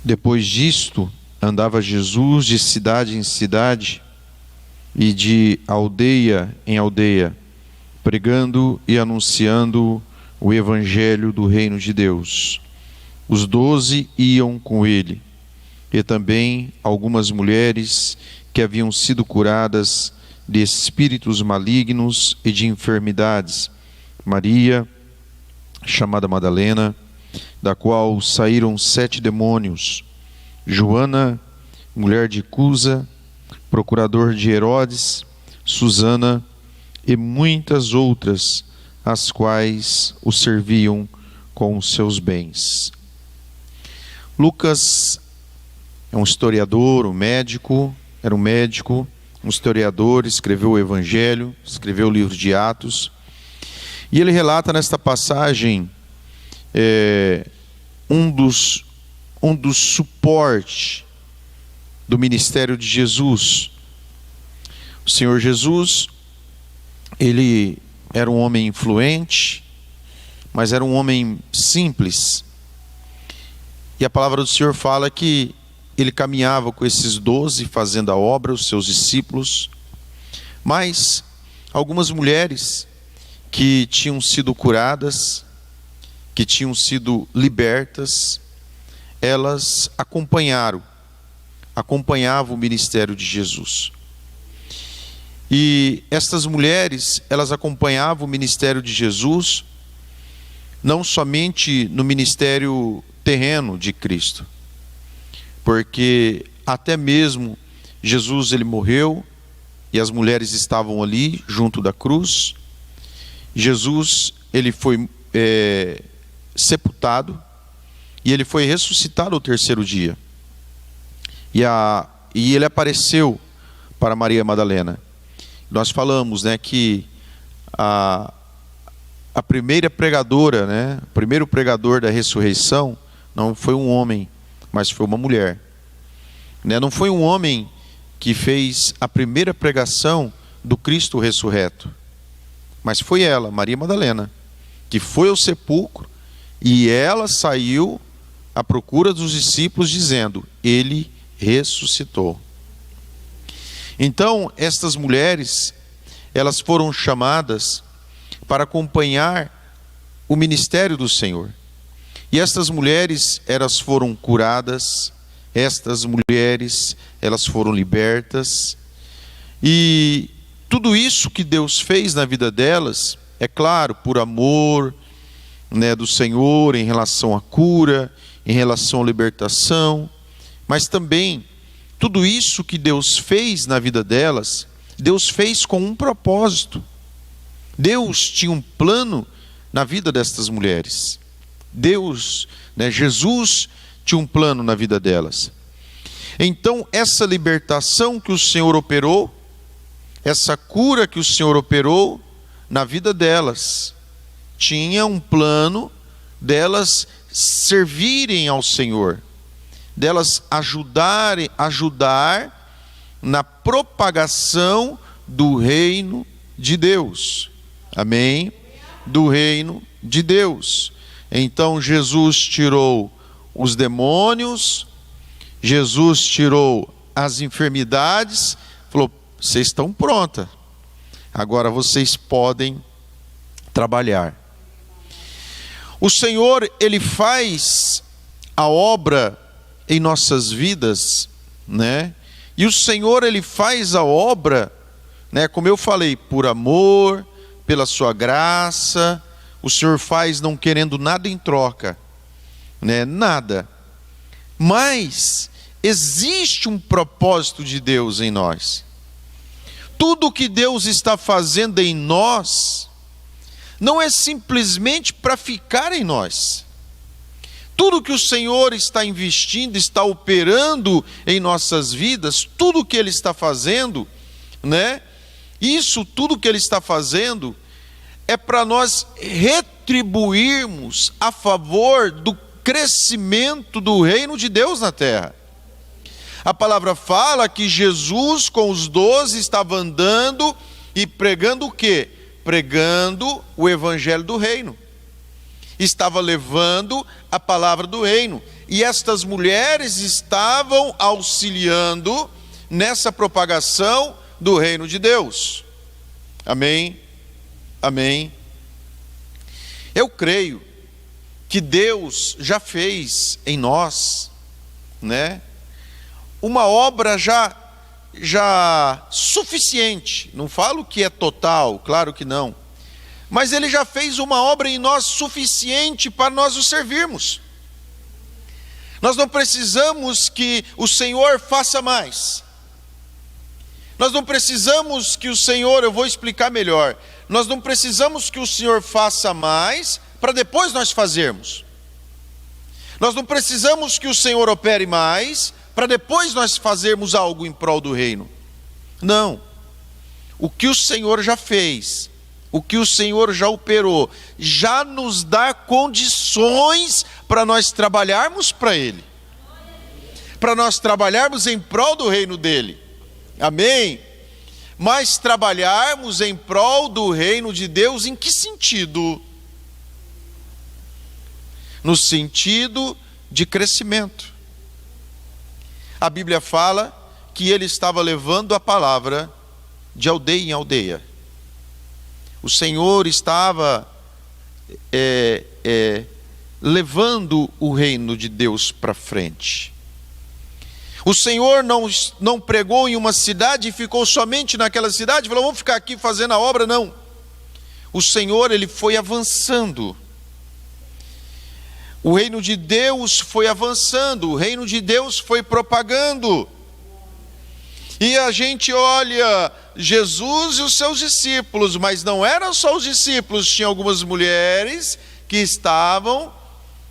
Depois disto, andava Jesus de cidade em cidade e de aldeia em aldeia, pregando e anunciando o evangelho do reino de Deus. Os 12 iam com ele, e também algumas mulheres que haviam sido curadas de espíritos malignos e de enfermidades. Maria, chamada Madalena, da qual saíram 7 demônios. Joana, mulher de Cusa, procurador de Herodes, Susana e muitas outras, as quais o serviam com os seus bens. Lucas é um historiador, era um médico, um historiador, escreveu o Evangelho, escreveu o livro de Atos, e ele relata nesta passagem um dos suportes do ministério de Jesus. O Senhor Jesus, ele era um homem influente, mas era um homem simples. E a palavra do Senhor fala que ele caminhava com esses 12, fazendo a obra, os seus discípulos. Mas algumas mulheres que tinham sido curadas, que tinham sido libertas, elas acompanhavam o ministério de Jesus. E estas mulheres, elas acompanhavam o ministério de Jesus, não somente no ministério terreno de Cristo, porque até mesmo Jesus, ele morreu, e as mulheres estavam ali, junto da cruz. Jesus, ele foi sepultado, e ele foi ressuscitado ao 3º dia. E ele apareceu para Maria Madalena. Nós falamos, que a primeira pregadora, o primeiro pregador da ressurreição, não foi um homem, mas foi uma mulher. Não foi um homem que fez a primeira pregação do Cristo ressurreto, mas foi ela, Maria Madalena, que foi ao sepulcro, e ela saiu à procura dos discípulos dizendo: ele ressuscitou. Então, estas mulheres, elas foram chamadas para acompanhar o ministério do Senhor. E estas mulheres, elas foram curadas, estas mulheres, elas foram libertas. E tudo isso que Deus fez na vida delas, é claro, por amor, do Senhor, em relação à cura, em relação à libertação, mas também tudo isso que Deus fez na vida delas, Deus fez com um propósito. Deus tinha um plano na vida destas mulheres. Jesus tinha um plano na vida delas. Então, essa libertação que o Senhor operou, essa cura que o Senhor operou na vida delas, tinha um plano delas servirem ao Senhor, delas ajudar na propagação do reino de Deus. Amém? Do reino de Deus. Então Jesus tirou os demônios, Jesus tirou as enfermidades, falou: vocês estão prontas, agora vocês podem trabalhar. O Senhor, ele faz a obra em nossas vidas, e o Senhor, ele faz a obra, como eu falei, por amor, pela sua graça. O Senhor faz não querendo nada em troca, nada. Mas existe um propósito de Deus em nós. Tudo que Deus está fazendo em nós não é simplesmente para ficar em nós. Tudo que o Senhor está investindo, está operando em nossas vidas, tudo que Ele está fazendo, isso tudo que Ele está fazendo é para nós retribuirmos a favor do crescimento do reino de Deus na terra. A palavra fala que Jesus com os 12 estava andando e pregando o quê? Pregando o evangelho do reino. Estava levando a palavra do reino. e estas mulheres estavam auxiliando nessa propagação do reino de Deus. Amém? Amém? Eu creio que Deus já fez em nós, né, uma obra já suficiente. Não falo que é total, claro que não, mas Ele já fez uma obra em nós suficiente para nós o servirmos. Nós não precisamos que o Senhor faça mais. Nós não precisamos que o Senhor, eu vou explicar melhor, nós não precisamos que o Senhor faça mais para depois nós fazermos. Nós não precisamos que o Senhor opere mais para depois nós fazermos algo em prol do reino. Não. O que o Senhor já fez, o que o Senhor já operou, já nos dá condições para nós trabalharmos para Ele, para nós trabalharmos em prol do reino dEle. Amém? Mas trabalharmos em prol do reino de Deus em que sentido? No sentido de crescimento. A Bíblia fala que ele estava levando a palavra de aldeia em aldeia. O Senhor estava levando o reino de Deus para frente. O Senhor não pregou em uma cidade e ficou somente naquela cidade, falou, vamos ficar aqui fazendo a obra, não. O Senhor, Ele foi avançando. O reino de Deus foi avançando, o reino de Deus foi propagando. E a gente olha Jesus e os seus discípulos, mas não eram só os discípulos, tinha algumas mulheres que estavam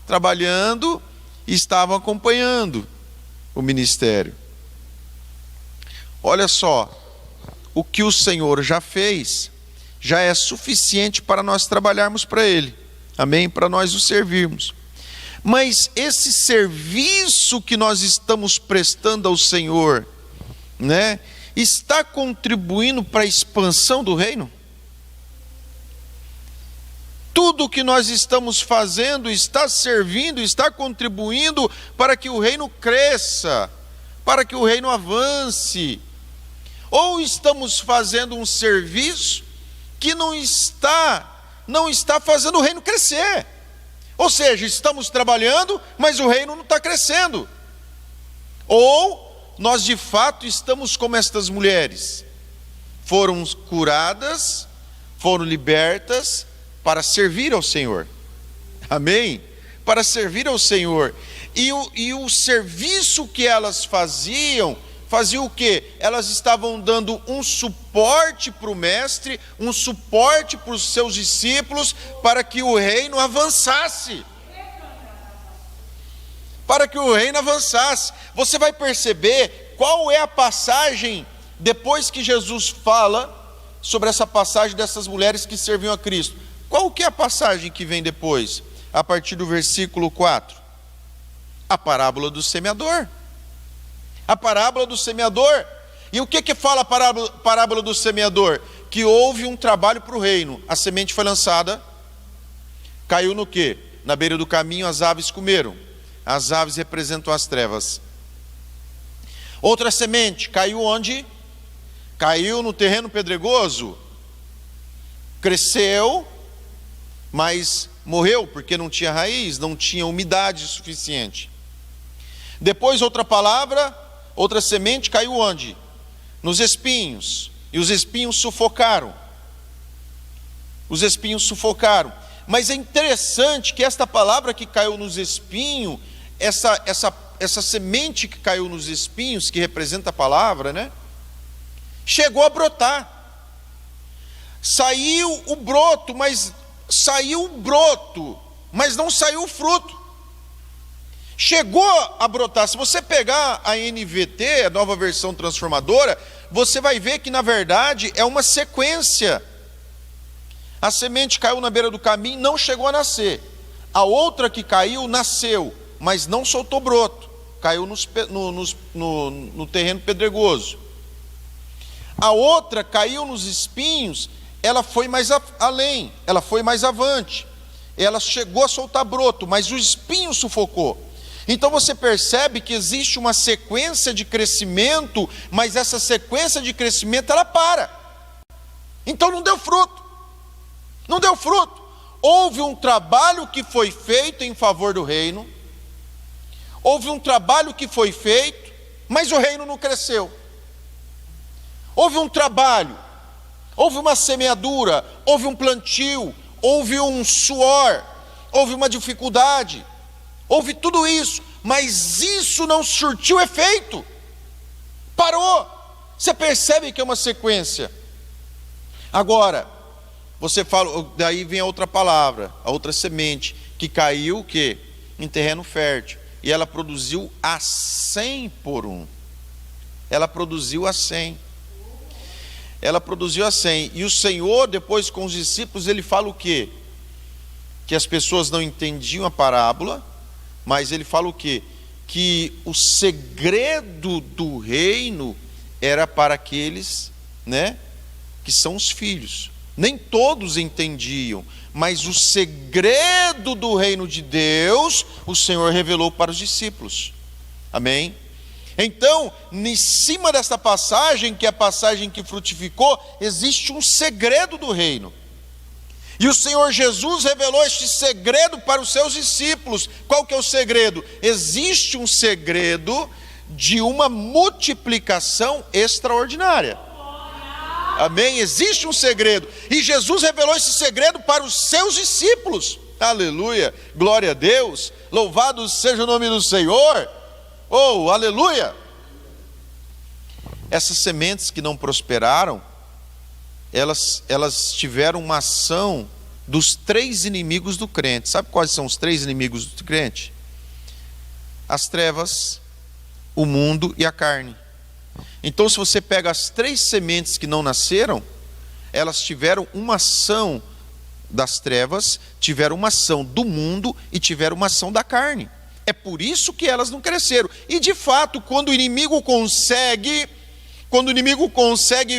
trabalhando e estavam acompanhando o ministério. Olha só, o que o Senhor já fez, já é suficiente para nós trabalharmos para Ele, amém? Para nós o servirmos. Mas esse serviço que nós estamos prestando ao Senhor, né, está contribuindo para a expansão do reino? Tudo que nós estamos fazendo está servindo, está contribuindo para que o reino cresça, para que o reino avance. Ou estamos fazendo um serviço que não está fazendo o reino crescer. Ou seja, estamos trabalhando, mas o reino não está crescendo. Ou nós de fato estamos como estas mulheres, foram curadas, foram libertas para servir ao Senhor, amém? Para servir ao Senhor, e o serviço que elas faziam o quê? Elas estavam dando um suporte para o mestre, um suporte para os seus discípulos, para que o reino avançasse. Para que o reino avançasse. Você vai perceber qual é a passagem, depois que Jesus fala sobre essa passagem dessas mulheres que serviam a Cristo. Qual que é a passagem que vem depois? A partir do versículo 4. A parábola do semeador. A parábola do semeador. E o que fala a parábola do semeador? Que houve um trabalho para o reino. A semente foi lançada, caiu no quê? Na beira do caminho, as aves comeram. As aves representam as trevas. Outra semente, caiu onde? Caiu no terreno pedregoso. Cresceu, mas morreu, porque não tinha raiz, não tinha umidade suficiente. Depois outra semente caiu onde? Nos espinhos. E os espinhos sufocaram. Os espinhos sufocaram. Mas é interessante que esta palavra que caiu nos espinhos, essa semente que caiu nos espinhos, que representa a palavra, né? Chegou a brotar. Saiu o broto, mas não saiu o fruto. Chegou a brotar. Se você pegar a NVT, a nova versão transformadora, você vai ver que na verdade é uma sequência. A semente caiu na beira do caminho, não chegou a nascer. A outra que caiu, nasceu, mas não soltou broto. Caiu no terreno pedregoso. A outra caiu nos espinhos, ela foi mais além, ela foi mais avante. Ela chegou a soltar broto, mas o espinho sufocou. Então você percebe que existe uma sequência de crescimento, mas essa sequência de crescimento ela para. Então não deu fruto. Não deu fruto. Houve um trabalho que foi feito em favor do reino. Houve um trabalho que foi feito, mas o reino não cresceu. Houve um trabalho, houve uma semeadura, houve um plantio, houve um suor, houve uma dificuldade, houve tudo isso, mas isso não surtiu efeito. Parou. Você percebe que é uma sequência. Agora, você fala, daí vem a outra palavra, a outra semente, que caiu o quê? Em terreno fértil. E ela produziu a 100 por um. Ela produziu a 100. Ela produziu a 100. E o Senhor, depois com os discípulos, ele fala o quê? Que as pessoas não entendiam a parábola, mas ele fala o quê? Que o segredo do reino era para aqueles, né, que são os filhos. Nem todos entendiam, mas o segredo do reino de Deus, o Senhor revelou para os discípulos. Amém? Então, em cima dessa passagem, que é a passagem que frutificou, existe um segredo do reino. E o Senhor Jesus revelou este segredo para os seus discípulos. Qual que é o segredo? Existe um segredo de uma multiplicação extraordinária. Amém? Existe um segredo. E Jesus revelou esse segredo para os seus discípulos. Aleluia. Glória a Deus. Louvado seja o nome do Senhor. Oh, aleluia. Essas sementes que não prosperaram, elas tiveram uma ação dos 3 inimigos do crente. Sabe quais são os 3 inimigos do crente? As trevas, o mundo e a carne. Então, se você pega as 3 sementes que não nasceram, elas tiveram uma ação das trevas, tiveram uma ação do mundo e tiveram uma ação da carne. É por isso que elas não cresceram. E de fato, quando o inimigo consegue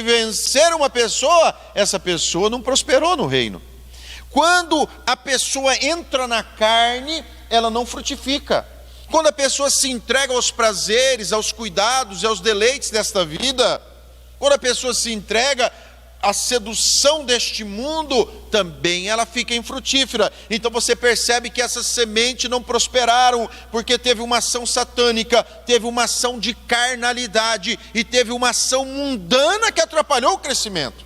vencer uma pessoa, essa pessoa não prosperou no reino. Quando a pessoa entra na carne, ela não frutifica. Quando a pessoa se entrega aos prazeres, aos cuidados e aos deleites desta vida, quando a pessoa se entrega à sedução deste mundo, também ela fica infrutífera. Então você percebe que essas sementes não prosperaram, porque teve uma ação satânica, teve uma ação de carnalidade e teve uma ação mundana que atrapalhou o crescimento.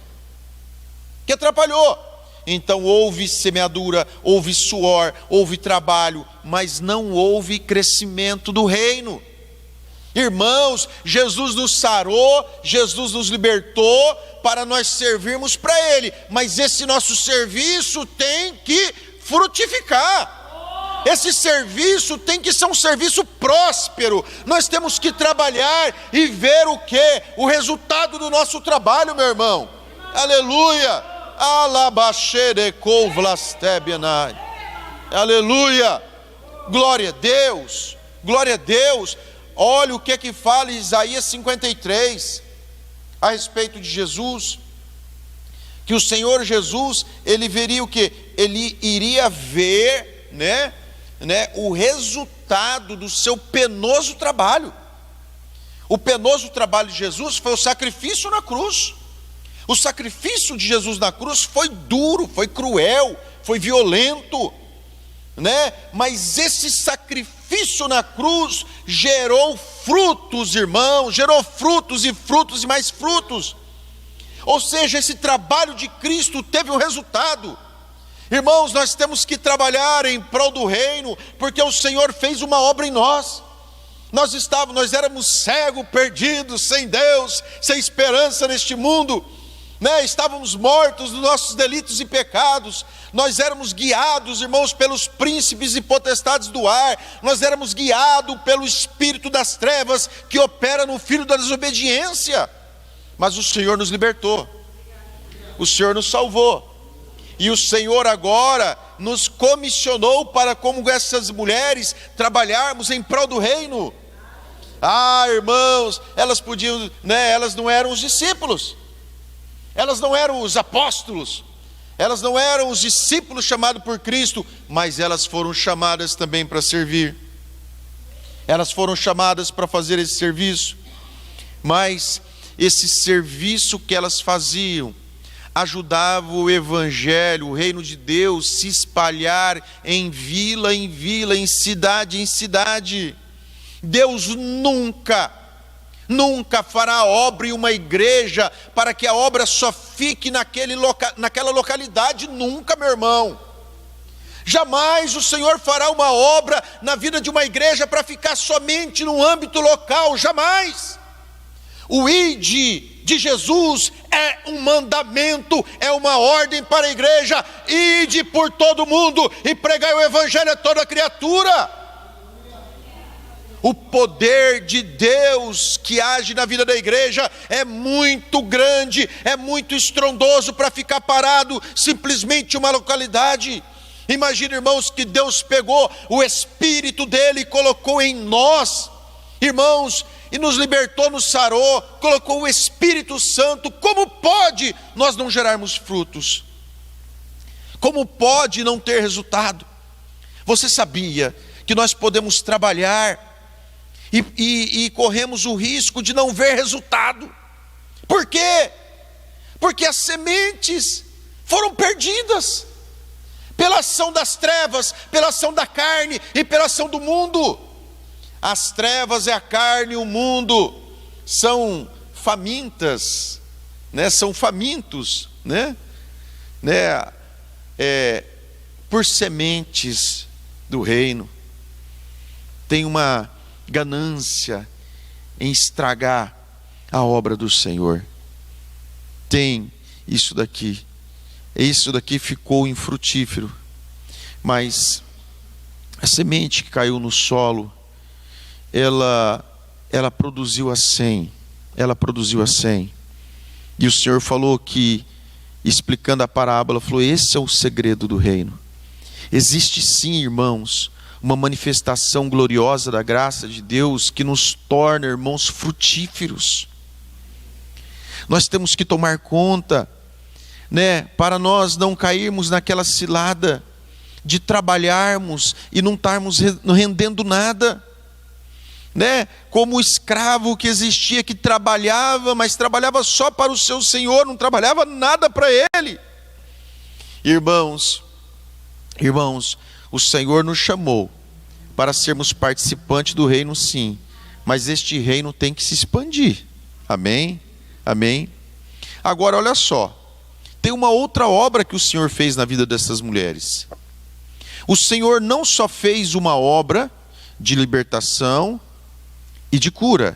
Que atrapalhou. Então houve semeadura, houve suor, houve trabalho, mas não houve crescimento do reino. Irmãos, Jesus nos sarou, Jesus nos libertou para nós servirmos para Ele, mas esse nosso serviço tem que frutificar. Esse serviço tem que ser um serviço próspero. Nós temos que trabalhar e ver o quê? O resultado do nosso trabalho, meu irmão. Aleluia. Aleluia. Glória a Deus. Glória a Deus. Olha o que fala Isaías 53 a respeito de Jesus, que o Senhor Jesus, ele veria o que? Ele iria ver, né, o resultado do seu penoso trabalho. O penoso trabalho de Jesus foi o sacrifício na cruz. O sacrifício de Jesus na cruz foi duro, foi cruel, foi violento, né? Mas esse sacrifício na cruz gerou frutos, irmãos, gerou frutos e mais frutos. Ou seja, esse trabalho de Cristo teve um resultado. Irmãos, nós temos que trabalhar em prol do reino, porque o Senhor fez uma obra em nós. Nós éramos cegos, perdidos, sem Deus, sem esperança neste mundo, né? Estávamos mortos nos nossos delitos e pecados. Nós éramos guiados, irmãos, pelos príncipes e potestades do ar. Nós éramos guiados pelo espírito das trevas que opera no filho da desobediência. Mas o Senhor nos libertou, o Senhor nos salvou, e o Senhor agora nos comissionou para, como essas mulheres, trabalharmos em prol do reino. Ah, irmãos, elas podiam, né? Elas não eram os discípulos, elas não eram os apóstolos, elas não eram os discípulos chamados por Cristo, mas elas foram chamadas também para servir. Elas foram chamadas para fazer esse serviço, mas esse serviço que elas faziam ajudava o evangelho, o reino de Deus se espalhar em vila, em cidade. Deus nunca fará obra em uma igreja para que a obra só fique naquela localidade, nunca, meu irmão. Jamais o Senhor fará uma obra na vida de uma igreja para ficar somente no âmbito local, jamais. O ide de Jesus é um mandamento, é uma ordem para a igreja: ide por todo mundo e pregai o evangelho a toda criatura. O poder de Deus que age na vida da igreja é muito grande, é muito estrondoso para ficar parado simplesmente em uma localidade. Imagina, irmãos, que Deus pegou o Espírito dele e colocou em nós, irmãos, e nos libertou, nos sarou, colocou o Espírito Santo. Como pode nós não gerarmos frutos? Como pode não ter resultado? Você sabia que nós podemos trabalhar e corremos o risco de não ver resultado? Por quê? Porque as sementes foram perdidas pela ação das trevas, pela ação da carne e pela ação do mundo. As trevas e a carne e o mundo são famintas, né? São famintos, por sementes do reino. Tem uma ganância em estragar a obra do Senhor. Tem isso daqui. Isso daqui ficou infrutífero, mas a semente que caiu no solo, ela produziu a 100, e o Senhor falou que, explicando a parábola, falou: esse é o segredo do reino. Existe sim, irmãos, uma manifestação gloriosa da graça de Deus que nos torna, irmãos, frutíferos. Nós temos que tomar conta, para nós não cairmos naquela cilada de trabalharmos e não estarmos rendendo nada, como o escravo que existia, que trabalhava, mas trabalhava só para o seu senhor, não trabalhava nada para ele. Irmãos, o Senhor nos chamou para sermos participantes do reino, sim, mas este reino tem que se expandir. Amém? Agora olha só, tem uma outra obra que o Senhor fez na vida dessas mulheres. O Senhor não só fez uma obra de libertação e de cura,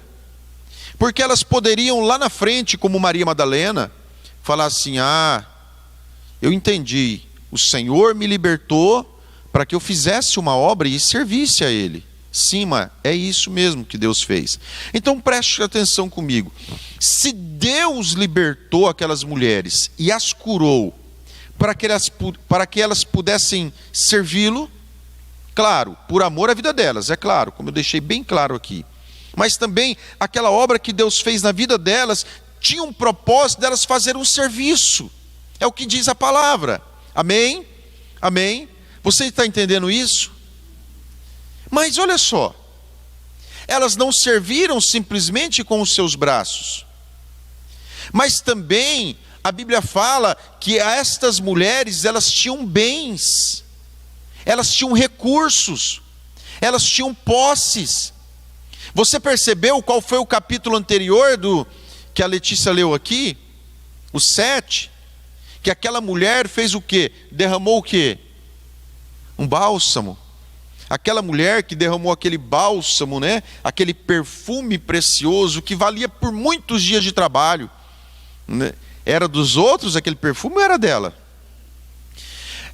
porque elas poderiam lá na frente, como Maria Madalena, falar assim: eu entendi, o Senhor me libertou para que eu fizesse uma obra e servisse a Ele. Sim, mas é isso mesmo que Deus fez. Então preste atenção comigo. Se Deus libertou aquelas mulheres e as curou para que elas pudessem servi-lo, claro, por amor à vida delas, é claro, como eu deixei bem claro aqui, mas também aquela obra que Deus fez na vida delas tinha um propósito delas fazer um serviço. É o que diz a palavra. Amém? Você está entendendo isso? Mas olha só, elas não serviram simplesmente com os seus braços, mas também a Bíblia fala que estas mulheres, elas tinham bens, elas tinham recursos, elas tinham posses. Você percebeu qual foi o capítulo anterior que a Letícia leu aqui? O 7, que aquela mulher fez o quê? Derramou o quê? Um bálsamo. Aquela mulher que derramou aquele bálsamo, aquele perfume precioso que valia por muitos dias de trabalho, Era dos outros aquele perfume ou era dela?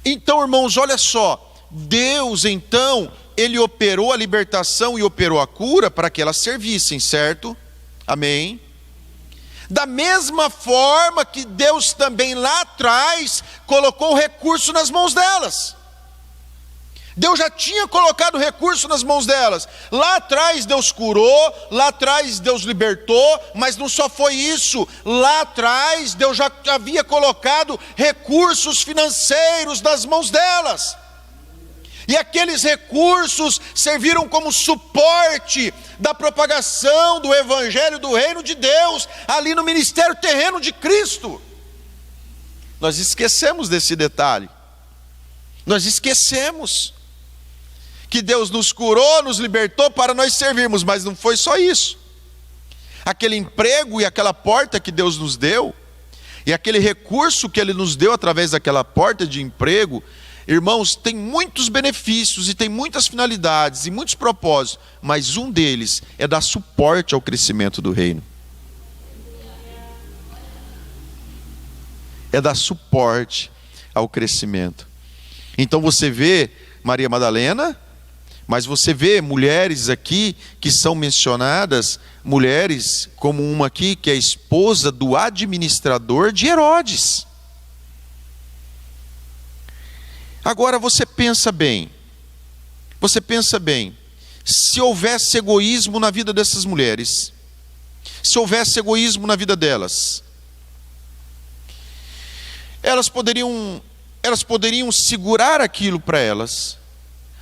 Então, irmãos, olha só, Deus então, Ele operou a libertação e operou a cura para que elas servissem, certo? Amém? Da mesma forma que Deus também lá atrás colocou o recurso nas mãos delas. Deus já tinha colocado recurso nas mãos delas. Lá atrás Deus curou, lá atrás Deus libertou, mas não só foi isso. Lá atrás Deus já havia colocado recursos financeiros nas mãos delas. E aqueles recursos serviram como suporte da propagação do evangelho do reino de Deus, ali no ministério terreno de Cristo. Nós esquecemos desse detalhe. Nós esquecemos que Deus nos curou, nos libertou para nós servirmos, mas não foi só isso. Aquele emprego e aquela porta que Deus nos deu, e aquele recurso que Ele nos deu através daquela porta de emprego, irmãos, tem muitos benefícios e tem muitas finalidades e muitos propósitos, mas um deles é dar suporte ao crescimento do reino. É dar suporte ao crescimento. Então você vê Maria Madalena, mas você vê mulheres aqui que são mencionadas, mulheres como uma aqui que é esposa do administrador de Herodes. Agora você pensa bem, se houvesse egoísmo na vida dessas mulheres, se houvesse egoísmo na vida delas, elas poderiam segurar aquilo para elas,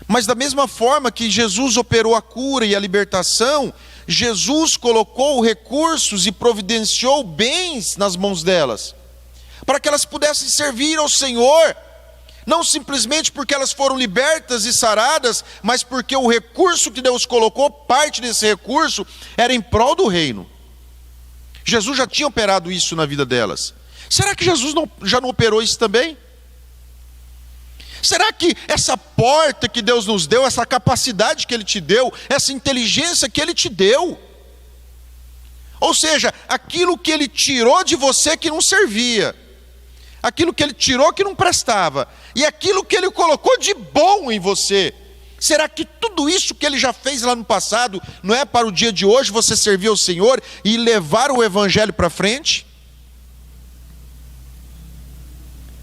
mas da mesma forma que Jesus operou a cura e a libertação, Jesus colocou recursos e providenciou bens nas mãos delas, para que elas pudessem servir ao Senhor, não simplesmente porque elas foram libertas e saradas, mas porque o recurso que Deus colocou, parte desse recurso, era em prol do reino. Jesus já tinha operado isso na vida delas. Será que Jesus já não operou isso também? Será que essa porta que Deus nos deu, essa capacidade que Ele te deu, essa inteligência que Ele te deu, ou seja, aquilo que Ele tirou de você que não servia, aquilo que Ele tirou que não prestava, e aquilo que Ele colocou de bom em você, será que tudo isso que Ele já fez lá no passado, não é para o dia de hoje você servir ao Senhor e levar o Evangelho para frente?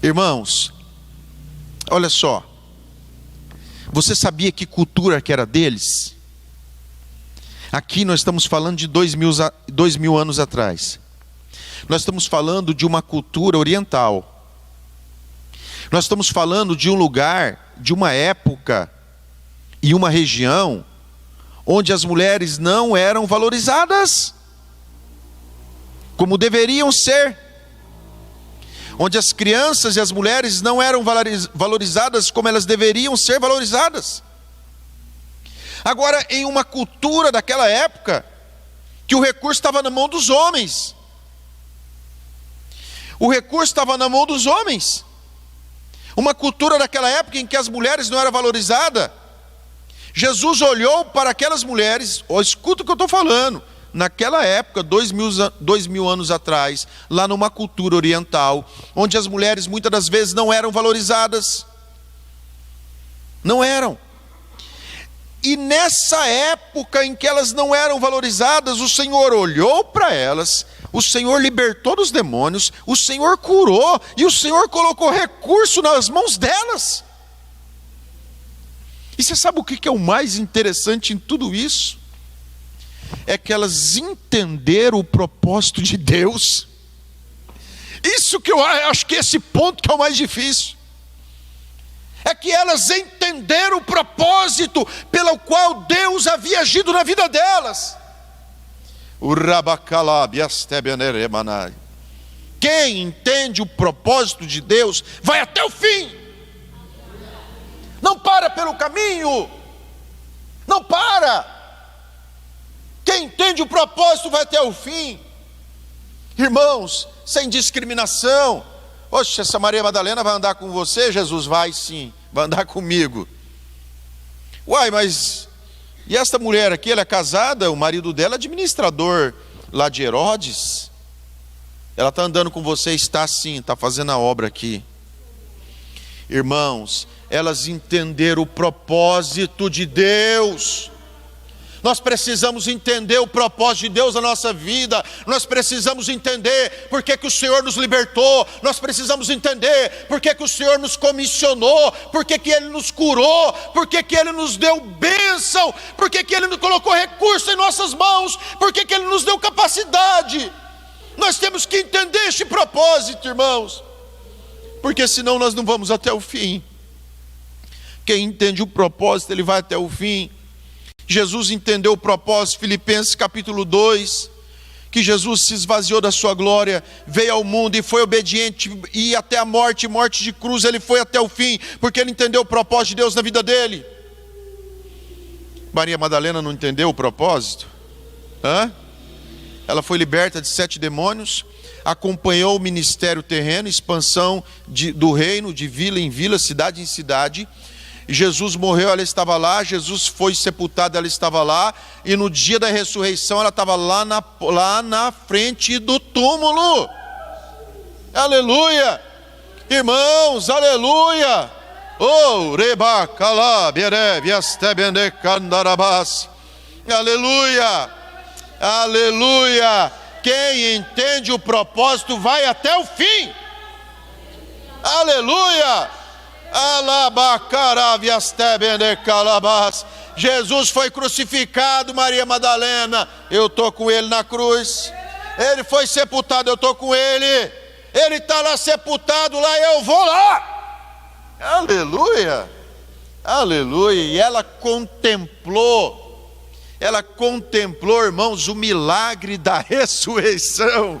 Irmãos, olha só, você sabia que cultura que era deles? Aqui nós estamos falando de 2000 anos atrás. Nós estamos falando de uma cultura oriental. Nós estamos falando de um lugar, de uma época e uma região onde as mulheres não eram valorizadas como deveriam ser. Onde as crianças e as mulheres não eram valorizadas como elas deveriam ser valorizadas. Agora, em uma cultura daquela época, que o recurso estava na mão dos homens. O recurso estava na mão dos homens. Uma cultura daquela época em que as mulheres não eram valorizadas. Jesus olhou para aquelas mulheres, escuta o que eu estou falando. Naquela época, 2000 anos atrás, lá numa cultura oriental, onde as mulheres muitas das vezes não eram valorizadas. Não eram. E nessa época em que elas não eram valorizadas, o Senhor olhou para elas, o Senhor libertou dos demônios, o Senhor curou, e o Senhor colocou recurso nas mãos delas. E você sabe o que é o mais interessante em tudo isso? É que elas entenderam o propósito de Deus. Isso que eu acho que esse ponto que é o mais difícil. É que elas entenderam o propósito pelo qual Deus havia agido na vida delas. Quem entende o propósito de Deus vai até o fim. Não para pelo caminho. Não para. Quem entende o propósito vai até o fim. Irmãos, sem discriminação. Oxe, essa Maria Madalena vai andar com você? Jesus vai sim, vai andar comigo. Uai, mas e esta mulher aqui, ela é casada, o marido dela é administrador lá de Herodes. Ela está andando com você? Está sim, está fazendo a obra aqui. Irmãos, elas entenderam o propósito de Deus. Nós precisamos entender o propósito de Deus na nossa vida. Nós precisamos entender por que o Senhor nos libertou. Nós precisamos entender por que o Senhor nos comissionou, por que Ele nos curou, por que Ele nos deu bênção, por que Ele nos colocou recurso em nossas mãos, por que Ele nos deu capacidade. Nós temos que entender este propósito, irmãos, porque senão nós não vamos até o fim. Quem entende o propósito, ele vai até o fim. Jesus entendeu o propósito, Filipenses capítulo 2, que Jesus se esvaziou da sua glória, veio ao mundo e foi obediente, e até a morte de cruz, ele foi até o fim, porque ele entendeu o propósito de Deus na vida dele. Maria Madalena não entendeu o propósito? Ela foi liberta de 7 demônios, acompanhou o ministério terreno, expansão do reino, de vila em vila, cidade em cidade. Jesus morreu, ela estava lá. Jesus foi sepultado, ela estava lá. E no dia da ressurreição, ela estava lá na frente do túmulo. Aleluia! Irmãos, aleluia! Oh, reba, calá, bere, viastebende, candarabás. Aleluia! Aleluia! Quem entende o propósito vai até o fim. Aleluia! Jesus foi crucificado, Maria Madalena, eu estou com ele na cruz. Ele foi sepultado, eu estou com ele. Ele está lá sepultado, lá eu vou lá. Aleluia, aleluia. E ela contemplou, irmãos, o milagre da ressurreição.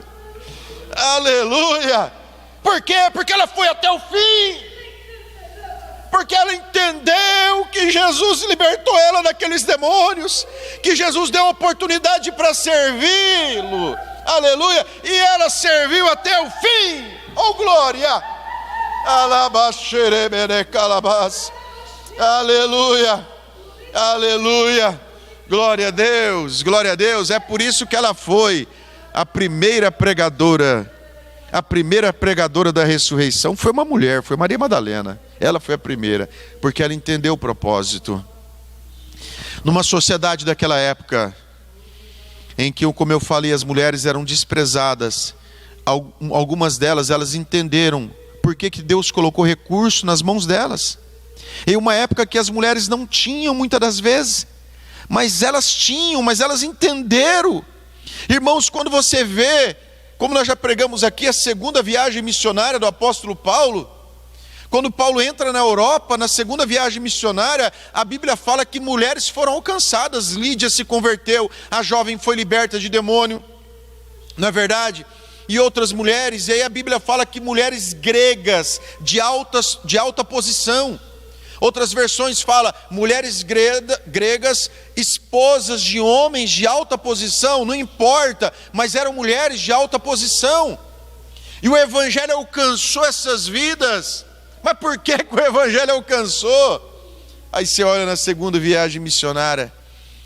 Aleluia. Por quê? Porque ela foi até o fim. Porque ela entendeu que Jesus libertou ela daqueles demônios, que Jesus deu oportunidade para servi-lo, aleluia, e ela serviu até o fim, oh glória, aleluia, aleluia, glória a Deus, é por isso que ela foi a primeira pregadora da ressurreição, foi uma mulher, foi Maria Madalena. Ela foi a primeira, porque ela entendeu o propósito. Numa sociedade daquela época, em que, como eu falei, as mulheres eram desprezadas, algumas delas, elas entenderam por que Deus colocou recurso nas mãos delas. Em uma época que as mulheres não tinham muitas das vezes, mas elas entenderam. Irmãos, quando você vê, como nós já pregamos aqui, a segunda viagem missionária do apóstolo Paulo, quando Paulo entra na Europa, na segunda viagem missionária, a Bíblia fala que mulheres foram alcançadas. Lídia se converteu, a jovem foi liberta de demônio, não é verdade? E outras mulheres, e aí a Bíblia fala que mulheres gregas, de alta posição. Outras versões falam, mulheres gregas, esposas de homens de alta posição, não importa, mas eram mulheres de alta posição. E o Evangelho alcançou essas vidas. Mas por que o Evangelho alcançou? Aí você olha na segunda viagem missionária,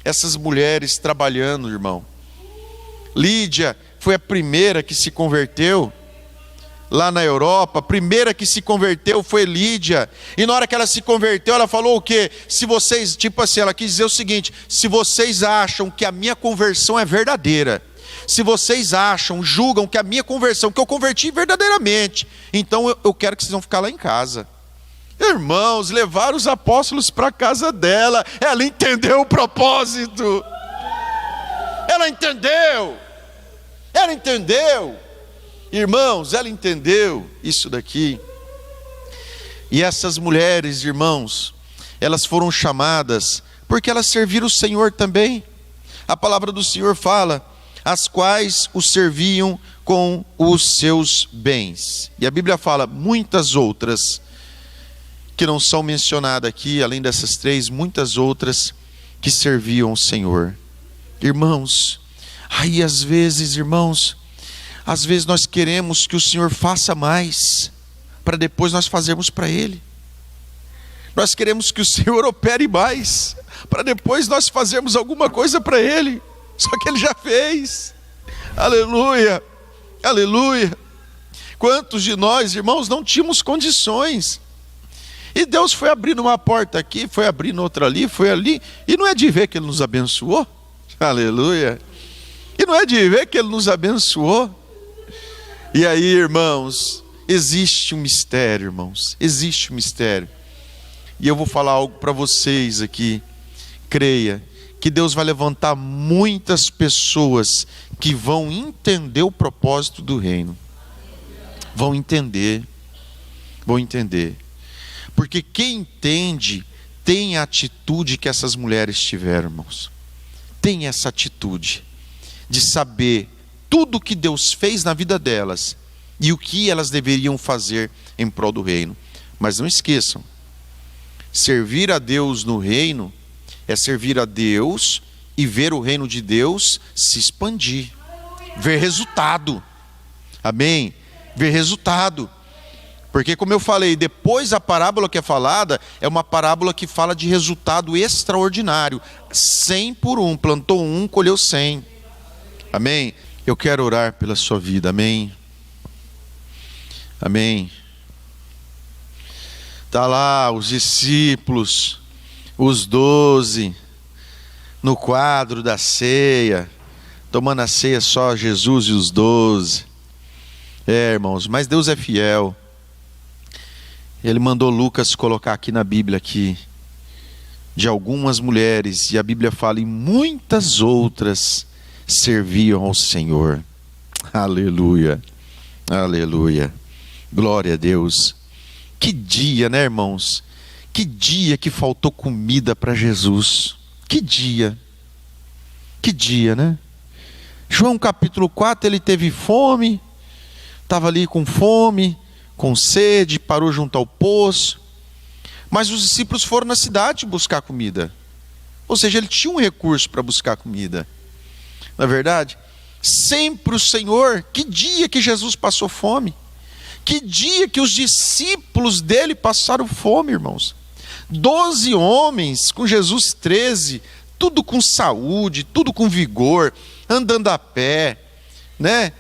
essas mulheres trabalhando, irmão. Lídia foi a primeira que se converteu lá na Europa. A primeira que se converteu foi Lídia. E na hora que ela se converteu, ela falou o quê? Se vocês, ela quis dizer o seguinte: se vocês acham que a minha conversão é verdadeira, se vocês julgam que a minha conversão, que eu converti verdadeiramente, então eu quero que vocês vão ficar lá em casa. Irmãos, levaram os apóstolos para a casa dela. Ela entendeu o propósito. Ela entendeu. Irmãos, ela entendeu isso daqui. E essas mulheres, irmãos, elas foram chamadas porque elas serviram o Senhor também. A palavra do Senhor fala, as quais o serviam com os seus bens. E a Bíblia fala muitas outras, que não são mencionadas aqui, além dessas 3, muitas outras que serviam o Senhor. Irmãos, aí às vezes, irmãos, às vezes nós queremos que o Senhor faça mais, para depois nós fazermos para Ele. Nós queremos que o Senhor opere mais, para depois nós fazermos alguma coisa para Ele. Só que Ele já fez. Aleluia, aleluia. Quantos de nós, irmãos, não tínhamos condições, e Deus foi abrindo uma porta aqui, foi abrindo outra ali, foi ali, e não é de ver que Ele nos abençoou? Aleluia. E não é de ver que Ele nos abençoou? E aí, irmãos, existe um mistério, irmãos, existe um mistério. E eu vou falar algo para vocês aqui. Creia que Deus vai levantar muitas pessoas que vão entender o propósito do reino. Vão entender. Porque quem entende Tenha a atitude que essas mulheres tiveram, irmãos. Tenha essa atitude de saber tudo que Deus fez na vida delas e o que elas deveriam fazer em prol do reino. Mas não esqueçam, servir a Deus no reino é servir a Deus e ver o reino de Deus se expandir, ver resultado. Amém? Ver resultado. Porque, como eu falei, depois a parábola que é falada é uma parábola que fala de resultado extraordinário. 100 por 1, plantou 1, colheu 100. Amém? Eu quero orar pela sua vida, amém? Amém? Está lá os discípulos, os 12, no quadro da ceia, tomando a ceia só Jesus e os 12. Irmãos, mas Deus é fiel. Ele mandou Lucas colocar aqui na Bíblia aqui, de algumas mulheres, e a Bíblia fala, e muitas outras serviam ao Senhor. Aleluia, aleluia, glória a Deus. Que dia, né, irmãos? Que dia que faltou comida para Jesus. Que dia, né? João capítulo 4, ele teve fome, estava ali com fome, com sede, parou junto ao poço, mas os discípulos foram na cidade buscar comida, ou seja, ele tinha um recurso para buscar comida, não é verdade? Sempre o Senhor, que dia que Jesus passou fome, que dia que os discípulos dele passaram fome, irmãos. 12 homens, com Jesus 13, tudo com saúde, tudo com vigor, andando a pé, né?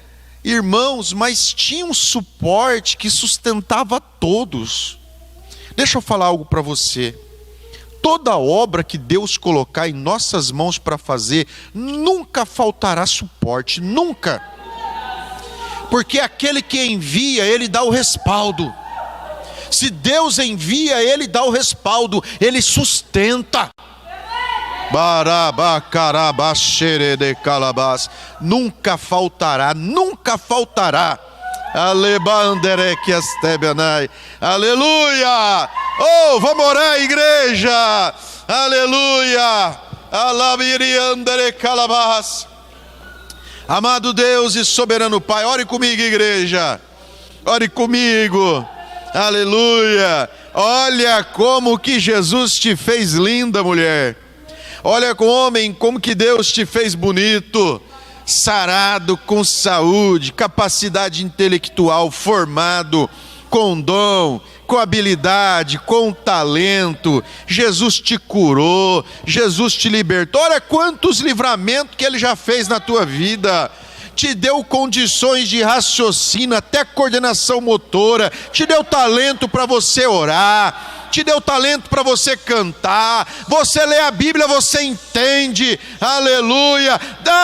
Irmãos, mas tinha um suporte que sustentava todos. Deixa eu falar algo para você. Toda obra que Deus colocar em nossas mãos para fazer, nunca faltará suporte, nunca. Porque aquele que envia, ele dá o respaldo. Se Deus envia, ele dá o respaldo, ele sustenta. Nunca faltará, nunca faltará. Aleluia! Oh, vamos orar, igreja! Aleluia! Amado Deus e soberano Pai, ore comigo, igreja. Ore comigo. Aleluia! Olha como que Jesus te fez linda, mulher. Olha, homem, como que Deus te fez bonito, sarado, com saúde, capacidade intelectual, formado, com dom, com habilidade, com talento. Jesus te curou, Jesus te libertou. Olha quantos livramentos que Ele já fez na tua vida. Te deu condições de raciocínio, até coordenação motora, te deu talento para você orar, te deu talento para você cantar, você lê a Bíblia, você entende, aleluia,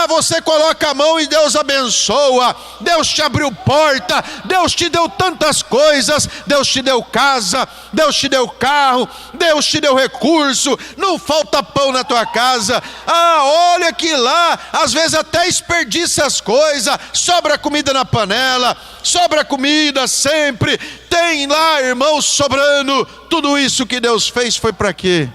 você coloca a mão e Deus abençoa, Deus te abriu porta, Deus te deu tantas coisas, Deus te deu casa, Deus te deu carro, Deus te deu recurso, não falta pão na tua casa. Olha que lá, às vezes até desperdiça as coisas, sobra comida na panela, sobra comida sempre, tem lá, irmãos, sobrando. Tudo isso que Deus fez foi para quê?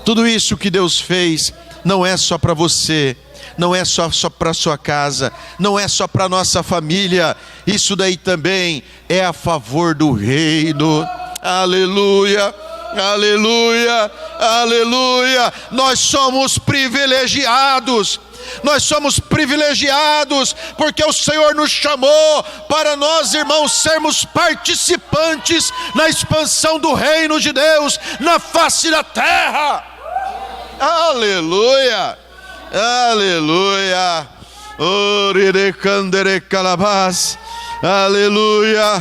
Tudo isso que Deus fez não é só para você, não é só para sua casa, não é só para nossa família, isso daí também é a favor do reino. Aleluia, aleluia, aleluia. Nós somos privilegiados. Nós somos privilegiados porque o Senhor nos chamou para nós, irmãos, sermos participantes na expansão do reino de Deus na face da terra. Aleluia, aleluia, aleluia,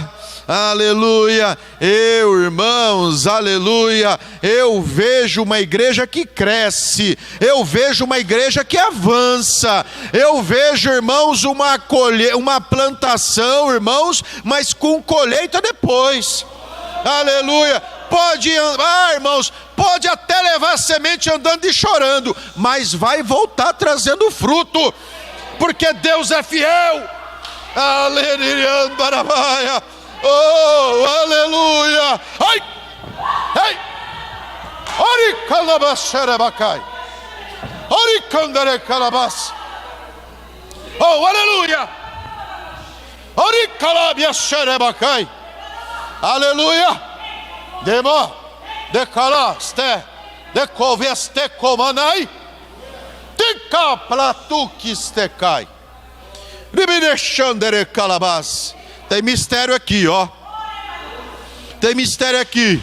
aleluia. Irmãos, aleluia, eu vejo uma igreja que cresce, eu vejo uma igreja que avança, eu vejo, irmãos, uma plantação, irmãos, mas com colheita depois. Aleluia. Pode, irmãos, pode até levar a semente andando e chorando, mas vai voltar trazendo fruto, porque Deus é fiel. Aleluia, barabaya. Oh, aleluia! Ai! Ai! Ori calabasherebacai. Ori candere calabas. Oh, aleluia. Ori calabiasherebacai. Aleluia. Demo de calaste de coveste comanai. Tica platukiste cai. Ribidechandere calabas. Tem mistério aqui, ó. Tem mistério aqui.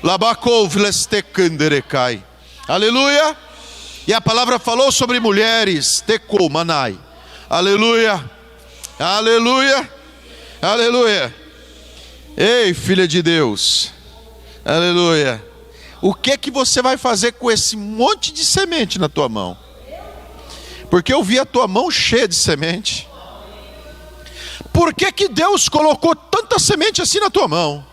Labakovlestekanderecai. Aleluia. E a palavra falou sobre mulheres. Tecomanai. Aleluia. Aleluia. Aleluia. Ei, filha de Deus. Aleluia. O que que você vai fazer com esse monte de semente na tua mão? Porque eu vi a tua mão cheia de semente. Por que que Deus colocou tanta semente assim na tua mão?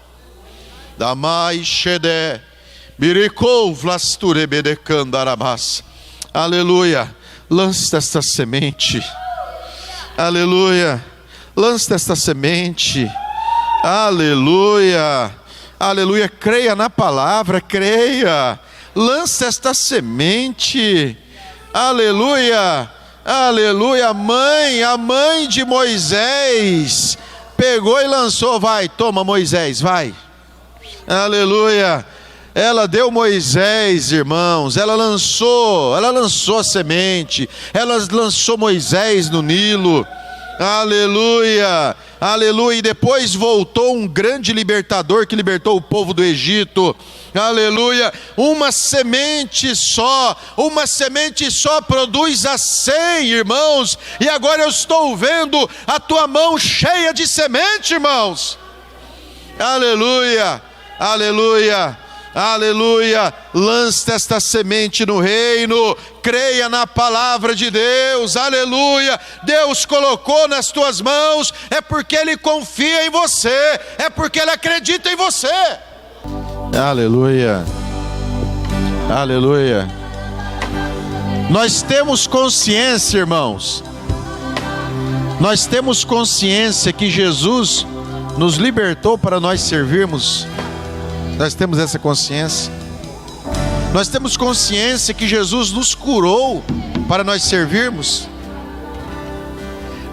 Damai shede biricou vlasturebedecandarabas. Aleluia. Lance esta semente. Aleluia. Lance esta semente. Aleluia. Aleluia. Creia na palavra, creia. Lance esta semente. Aleluia. Aleluia. A mãe de Moisés pegou e lançou. Vai, toma Moisés, vai. Aleluia. Ela deu Moisés, irmãos. Ela lançou a semente. Ela lançou Moisés no Nilo. Aleluia. Aleluia. E depois voltou um grande libertador que libertou o povo do Egito. Aleluia. Uma semente só produz a 100, irmãos. E agora eu estou vendo a tua mão cheia de semente, irmãos. Aleluia. Aleluia. Aleluia. Lance esta semente no reino. Creia na palavra de Deus. Aleluia. Deus colocou nas tuas mãos. É porque Ele confia em você. É porque Ele acredita em você. Aleluia. Aleluia. Nós temos consciência, irmãos. Nós temos consciência que Jesus nos libertou para nós servirmos. Nós temos essa consciência. Nós temos consciência que Jesus nos curou para nós servirmos.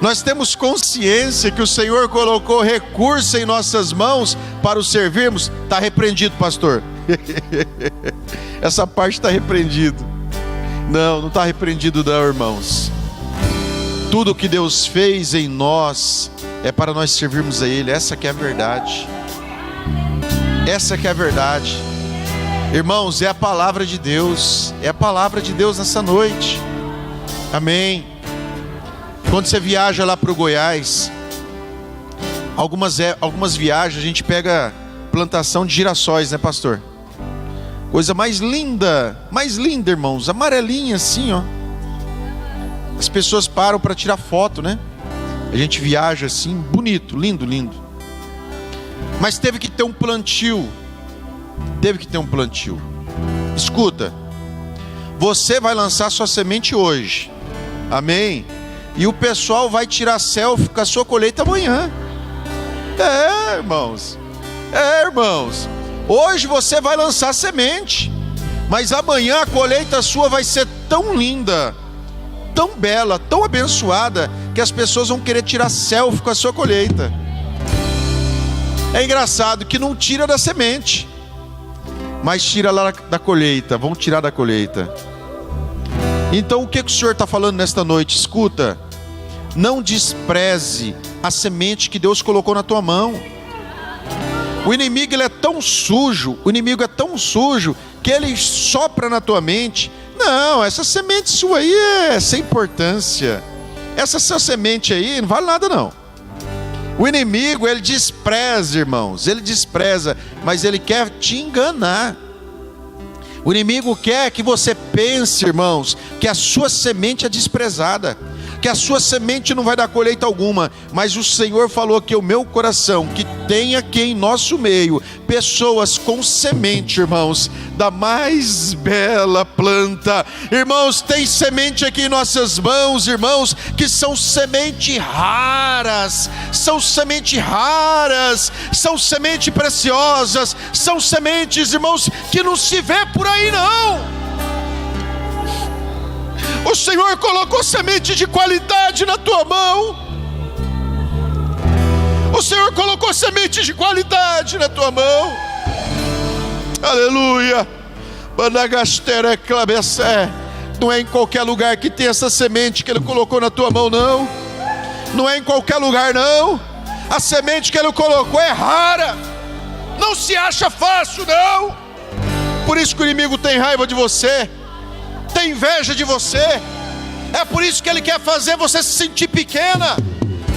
Nós temos consciência que o Senhor colocou recurso em nossas mãos para o servirmos. Está repreendido, pastor. Essa parte está repreendido. Não está repreendido não, irmãos. Tudo que Deus fez em nós é para nós servirmos a Ele. Essa que é a verdade. Essa que é a verdade. Irmãos, é a palavra de Deus. É a palavra de Deus nessa noite. Amém. Quando você viaja lá para o Goiás, algumas viagens a gente pega plantação de girassóis, né, pastor? Coisa mais linda, irmãos, amarelinha assim, ó. As pessoas param para tirar foto, né? A gente viaja assim, bonito, lindo, lindo. Mas teve que ter um plantio. Escuta, você vai lançar sua semente hoje. Amém? E o pessoal vai tirar selfie com a sua colheita amanhã. Irmãos. Hoje você vai lançar semente, mas amanhã a colheita sua vai ser tão linda, tão bela, tão abençoada, que as pessoas vão querer tirar selfie com a sua colheita. É engraçado que não tira da semente, mas tira lá da colheita. Vão tirar da colheita. Então o que o Senhor está falando nesta noite? Escuta, não despreze a semente que Deus colocou na tua mão. O inimigo ele é tão sujo, que ele sopra na tua mente. Não, essa semente sua aí é sem importância. Essa sua semente aí não vale nada não. O inimigo, ele despreza, irmãos. Ele despreza, mas ele quer te enganar. O inimigo quer que você pense, irmãos, que a sua semente é desprezada. que a sua semente não vai dar colheita alguma, mas o Senhor falou que o meu coração, que tem aqui em nosso meio pessoas com semente, irmãos, da mais bela planta. Irmãos, tem semente aqui em nossas mãos, irmãos, que são sementes raras, são sementes preciosas, são sementes, irmãos, que não se vê por aí não. O Senhor colocou semente de qualidade na tua mão. O Senhor colocou semente de qualidade na tua mão. Aleluia. Não é em qualquer lugar que tem essa semente que Ele colocou na tua mão, não. Não é em qualquer lugar, não. A semente que Ele colocou é rara. Não se acha fácil, não. Por isso que o inimigo tem raiva de você, tem inveja de você. É por isso que ele quer fazer você se sentir pequena,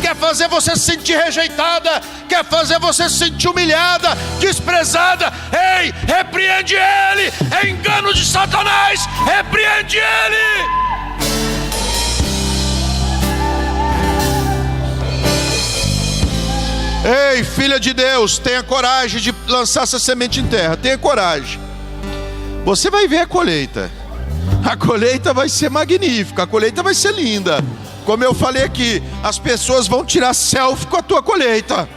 quer fazer você se sentir rejeitada, quer fazer você se sentir humilhada, desprezada. Ei, repreende ele, é engano de Satanás, repreende ele. Ei, filha de Deus, tenha coragem de lançar essa semente em terra, tenha coragem. Você vai ver a colheita. A colheita vai ser magnífica, a colheita vai ser linda. Como eu falei aqui, as pessoas vão tirar selfie com a tua colheita.